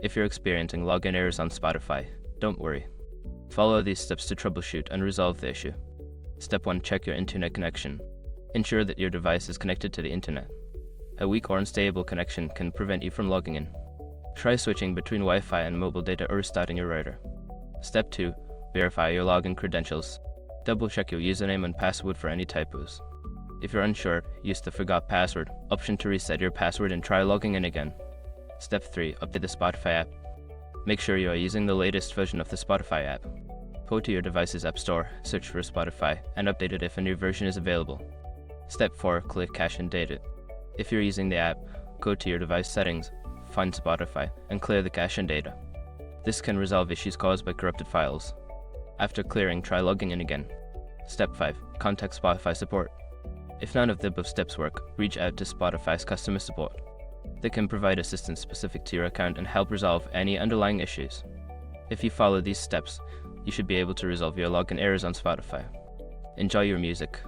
If you're experiencing login errors on Spotify, don't worry. Follow these steps to troubleshoot and resolve the issue. Step 1. Check your internet connection. Ensure that your device is connected to the internet. A weak or unstable connection can prevent you from logging in. Try switching between Wi-Fi and mobile data or restarting your router. Step 2. Verify your login credentials. Double-check your username and password for any typos. If you're unsure, use the Forgot Password option to reset your password and try logging in again. Step 3. Update the Spotify app. Make sure you are using the latest version of the Spotify app. Go to your device's App Store, search for Spotify, and update it if a new version is available. Step 4. Clear cache and data. If you're using the app, go to your device settings, find Spotify, and clear the cache and data. This can resolve issues caused by corrupted files. After clearing, try logging in again. Step 5. Contact Spotify support. If none of the above steps work, reach out to Spotify's customer support. They can provide assistance specific to your account and help resolve any underlying issues. If you follow these steps, you should be able to resolve your login errors on Spotify. Enjoy your music.